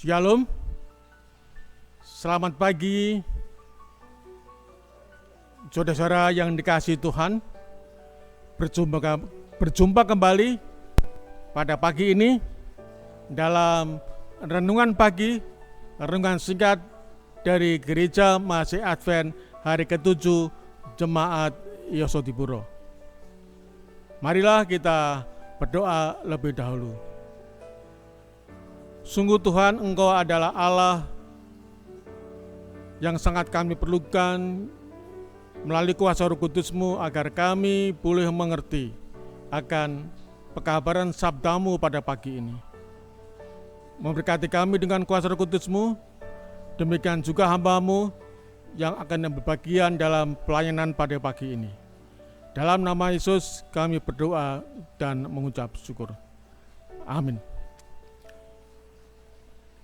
Shalom, selamat pagi saudara-saudara yang dikasihi Tuhan. Berjumpa kembali pada pagi ini dalam renungan pagi, renungan singkat dari Gereja Mahasiswa Advent hari ke-7 Jemaat Yosodipuro. Marilah kita berdoa lebih dahulu. Sungguh Tuhan, Engkau adalah Allah yang sangat kami perlukan melalui kuasa Roh Kudus-Mu agar kami boleh mengerti akan pekabaran sabda-Mu pada pagi ini. Memberkati kami dengan kuasa Roh Kudus-Mu, demikian juga hamba-Mu yang akan berbagian dalam pelayanan pada pagi ini. Dalam nama Yesus kami berdoa dan mengucap syukur. Amin.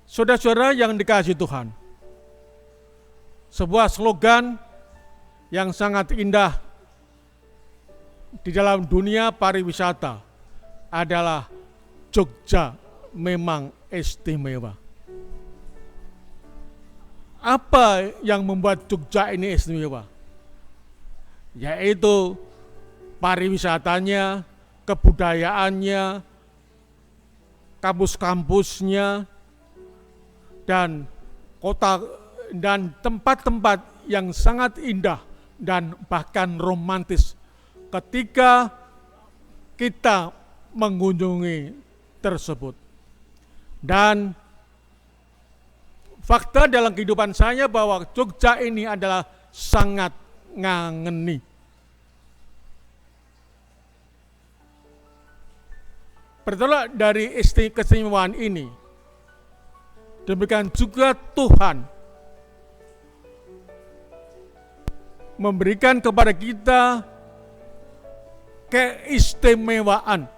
Saudara-saudara yang dikasihi Tuhan, sebuah slogan yang sangat indah di dalam dunia pariwisata adalah Jogja memang istimewa. Apa yang membuat Jogja ini istimewa? Yaitu pariwisatanya, kebudayaannya, kampus-kampusnya, dan kota dan tempat-tempat yang sangat indah dan bahkan romantis ketika kita mengunjungi tersebut. Dan fakta dalam kehidupan saya bahwa Jogja ini adalah sangat ngangeni. Bertolak dari keistimewaan ini, demikian juga Tuhan memberikan kepada kita keistimewaan.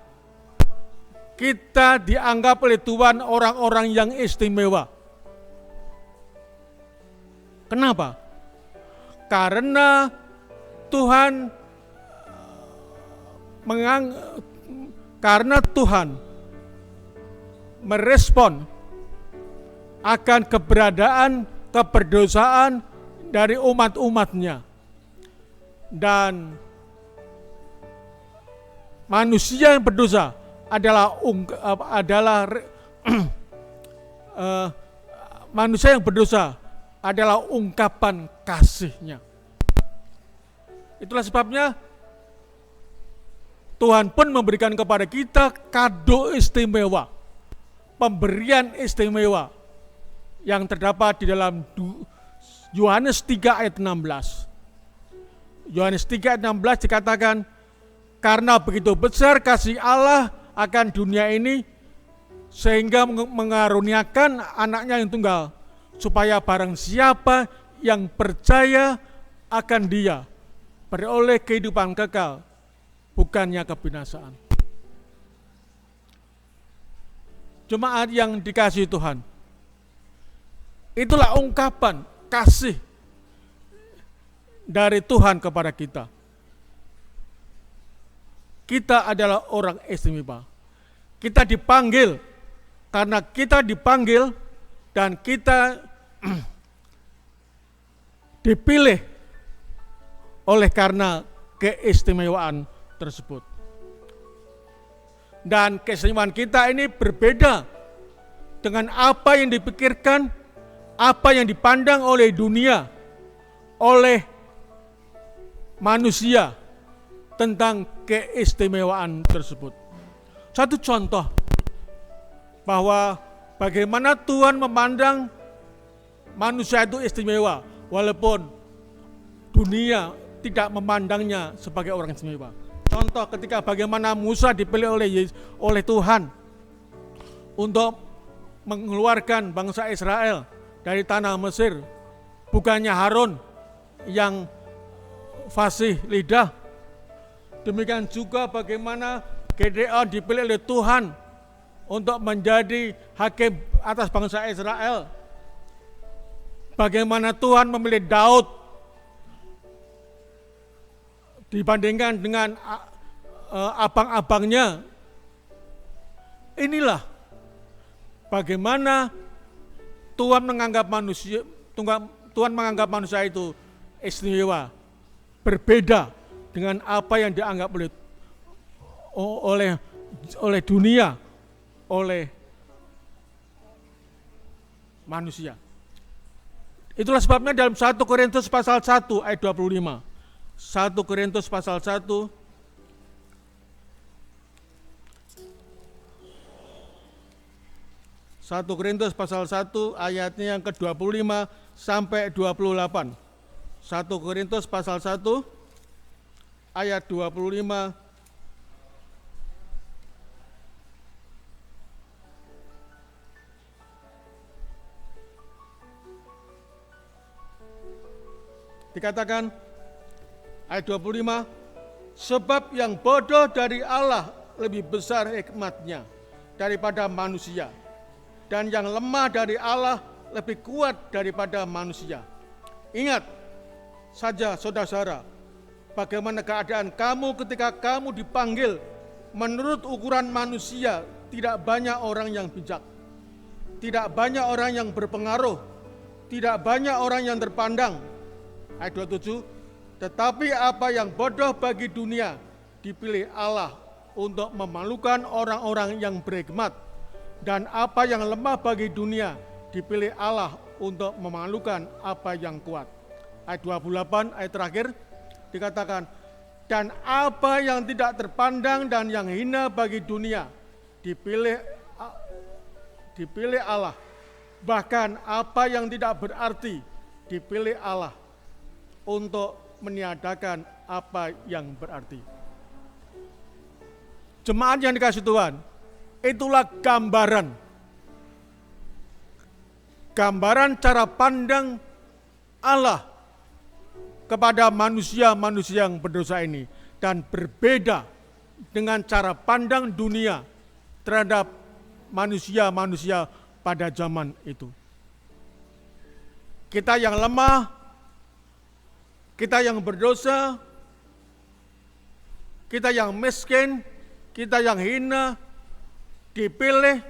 Kita dianggap oleh Tuhan orang-orang yang istimewa. Kenapa? Karena Tuhan merespon akan keberadaan keberdosaan dari umat-umatnya, dan manusia yang berdosa manusia yang berdosa adalah ungkapan kasihnya. Itulah sebabnya Tuhan pun memberikan kepada kita kado istimewa, pemberian istimewa yang terdapat di dalam Yohanes 3 ayat 16. Yohanes 3 ayat 16 dikatakan, karena begitu besar kasih Allah akan dunia ini sehingga mengaruniakan anaknya yang tunggal, supaya barang siapa yang percaya akan Dia beroleh kehidupan kekal, bukannya kebinasaan. Jemaat yang dikasihi Tuhan, itulah ungkapan kasih dari Tuhan kepada kita. Kita adalah orang istimewa. Kita dipanggil karena kita dipanggil dan kita dipilih oleh karena keistimewaan tersebut. Dan keistimewaan kita ini berbeda dengan apa yang dipikirkan, apa yang dipandang oleh dunia, oleh manusia tentang keistimewaan tersebut. Satu contoh bahwa bagaimana Tuhan memandang manusia itu istimewa, walaupun dunia tidak memandangnya sebagai orang istimewa. Contoh ketika bagaimana Musa dipilih oleh Tuhan untuk mengeluarkan bangsa Israel dari tanah Mesir, bukannya Harun yang fasih lidah. Demikian juga bagaimana Gedeon dipilih oleh Tuhan untuk menjadi hakim atas bangsa Israel. Bagaimana Tuhan memilih Daud dibandingkan dengan abang-abangnya. Inilah bagaimana Tuhan menganggap manusia itu istimewa, berbeda dengan apa yang dianggap oleh dunia, oleh manusia. Itulah sebabnya dalam 1 Korintus pasal 1 ayat 25. 1 Korintus pasal 1 1 Korintus pasal 1 ayatnya yang ke-25 sampai 28. 1 Korintus pasal 1 ayat 25 dikatakan ayat 25, sebab yang bodoh dari Allah lebih besar hikmatnya daripada manusia, dan yang lemah dari Allah lebih kuat daripada manusia. Ingat saja saudara-saudara, bagaimana keadaan kamu ketika kamu dipanggil menurut ukuran manusia. Tidak banyak orang yang bijak, tidak banyak orang yang berpengaruh, tidak banyak orang yang terpandang. Ayat 27, tetapi apa yang bodoh bagi dunia dipilih Allah untuk memalukan orang-orang yang berhikmat, dan apa yang lemah bagi dunia dipilih Allah untuk memalukan apa yang kuat. Ayat 28, ayat terakhir dikatakan, dan apa yang tidak terpandang dan yang hina bagi dunia dipilih Allah, bahkan apa yang tidak berarti dipilih Allah untuk meniadakan apa yang berarti. Jemaat yang dikasihi Tuhan, itulah gambaran cara pandang Allah kepada manusia-manusia yang berdosa ini, dan berbeda dengan cara pandang dunia terhadap manusia-manusia pada zaman itu. Kita yang lemah, kita yang berdosa, kita yang miskin, kita yang hina, dipilih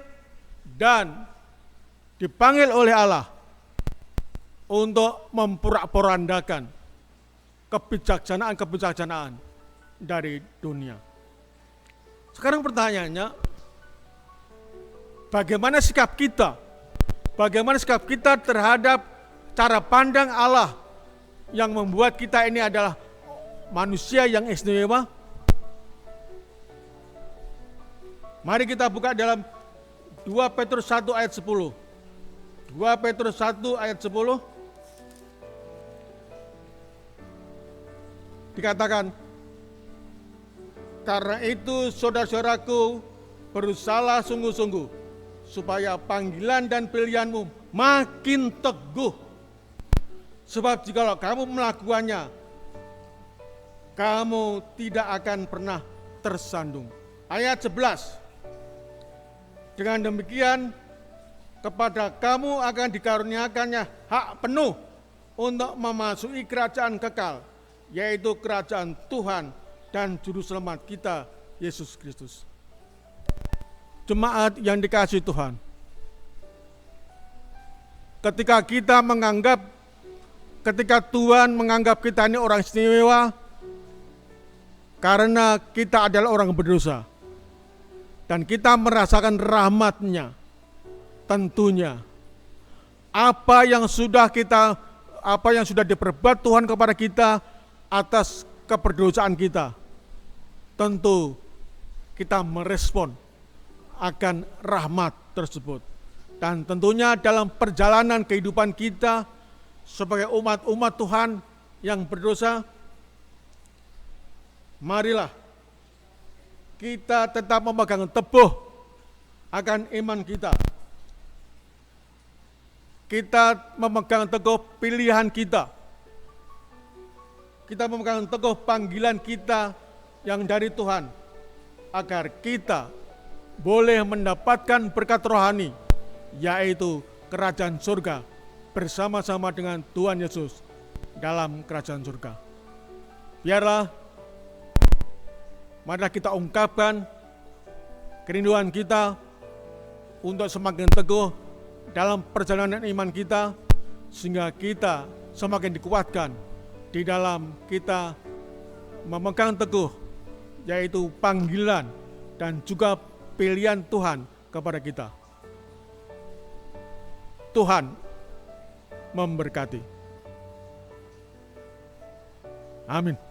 dan dipanggil oleh Allah untuk memporak-porandakan kebijaksanaan dari dunia. Sekarang pertanyaannya, bagaimana sikap kita? Bagaimana sikap kita terhadap cara pandang Allah yang membuat kita ini adalah manusia yang istimewa? Mari kita buka dalam 2 Petrus 1 ayat 10. 2 Petrus 1 ayat 10. Dikatakan, karena itu saudara-saudaraku, berusahalah sungguh-sungguh supaya panggilan dan pilihanmu makin teguh. Sebab jikalau kamu melakukannya, kamu tidak akan pernah tersandung. Ayat 11. Dengan demikian, kepada kamu akan dikaruniakannya hak penuh untuk memasuki kerajaan kekal, yaitu kerajaan Tuhan dan Juru Selamat kita, Yesus Kristus. Jemaat yang dikasihi Tuhan, ketika Tuhan menganggap kita ini orang istimewa, karena kita adalah orang berdosa, dan kita merasakan rahmat-Nya, tentunya apa yang sudah diperbuat Tuhan kepada kita atas keberdosaan kita, tentu kita merespon akan rahmat tersebut. Dan tentunya dalam perjalanan kehidupan kita sebagai umat-umat Tuhan yang berdosa, marilah kita tetap memegang teguh akan iman kita. Kita memegang teguh pilihan kita. Kita memegang teguh panggilan kita yang dari Tuhan, agar kita boleh mendapatkan berkat rohani, yaitu kerajaan surga, bersama-sama dengan Tuhan Yesus dalam kerajaan surga. Biarlah, marilah kita ungkapkan kerinduan kita untuk semakin teguh dalam perjalanan iman kita, sehingga kita semakin dikuatkan di dalam kita memegang teguh, yaitu panggilan dan juga pilihan Tuhan kepada kita. Tuhan memberkati. Amin.